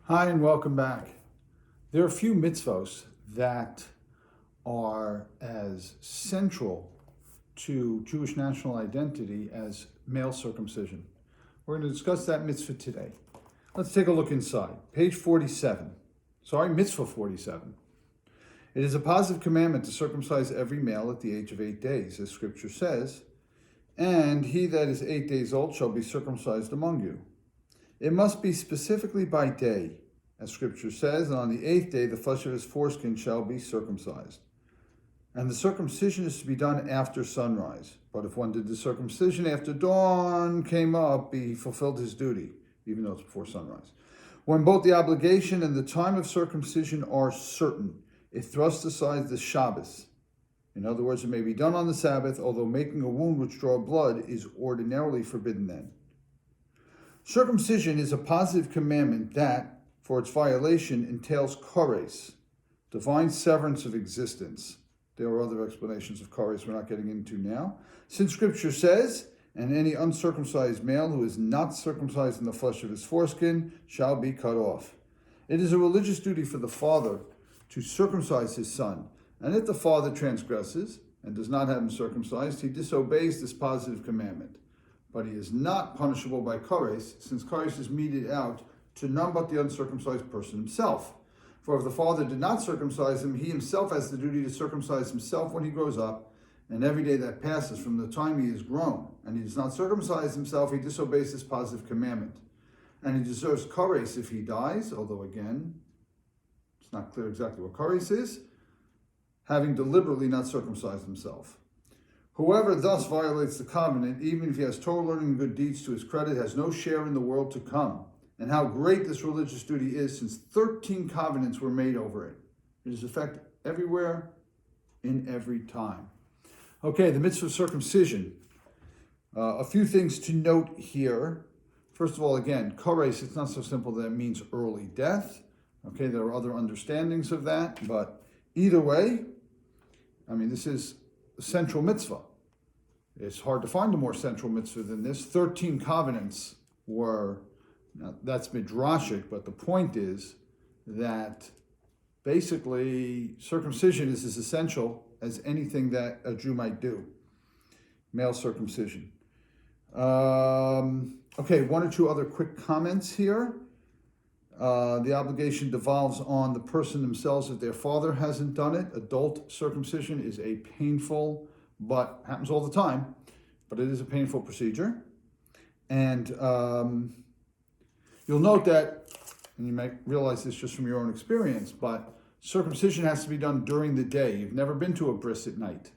Hi and welcome back. There are a few mitzvos that are as central to Jewish national identity as male circumcision. We're going to discuss that mitzvah today. Let's take a look inside. Page 47. Mitzvah 47. It is a positive commandment to circumcise every male at the age of 8 days, as Scripture says, and he that is 8 days old shall be circumcised among you. It must be specifically by day, as Scripture says, and on the 8th day the flesh of his foreskin shall be circumcised. And the circumcision is to be done after sunrise. But if one did the circumcision after dawn came up, he fulfilled his duty, even though it's before sunrise. When both the obligation and the time of circumcision are certain, it thrusts aside the Shabbos. In other words, it may be done on the Sabbath, although making a wound which draw blood is ordinarily forbidden then. Circumcision is a positive commandment that, for its violation, entails chores, divine severance of existence. There are other explanations of chores we're not getting into now. Since Scripture says, and any uncircumcised male who is not circumcised in the flesh of his foreskin shall be cut off. It is a religious duty for the father to circumcise his son, and if the father transgresses and does not have him circumcised, he disobeys this positive commandment. But he is not punishable by chores, since chores is meted out to none but the uncircumcised person himself. For if the father did not circumcise him, he himself has the duty to circumcise himself when he grows up, and every day that passes from the time he is grown, and he does not circumcise himself, he disobeys this positive commandment. And he deserves chores if he dies, although again, it's not clear exactly what chores is, having deliberately not circumcised himself. Whoever thus violates the covenant, even if he has Torah learning and good deeds to his credit, has no share in the world to come. And how great this religious duty is, since 13 covenants were made over it. It is effective everywhere, in every time. Okay, the mitzvah of circumcision. A few things to note here. First of all, again, chores, it's not so simple that it means early death. Okay, there are other understandings of that, but either way, this is a central mitzvah. It's hard to find a more central mitzvah than this. 13 covenants were, now that's midrashic, but the point is that basically circumcision is as essential as anything that a Jew might do. Male circumcision. Okay, one or two other quick comments here. The obligation devolves on the person themselves if their father hasn't done it. Adult circumcision is a painful, but happens all the time, but it is a painful procedure. And you'll note that, and you might realize this just from your own experience, but circumcision has to be done during the day. You've never been to a bris at night.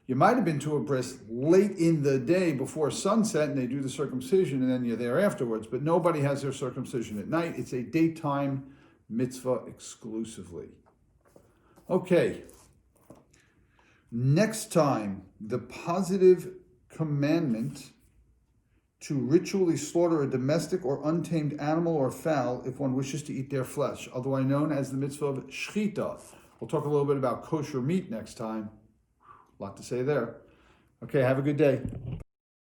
You might have been to a bris late in the day before sunset, and they do the circumcision, and then you're there afterwards. But nobody has their circumcision at night. It's a daytime mitzvah exclusively. Okay. Next time, the positive commandment to ritually slaughter a domestic or untamed animal or fowl if one wishes to eat their flesh, otherwise known as the mitzvah of shchita. We'll talk a little bit about kosher meat next time. A lot to say there. Okay, have a good day.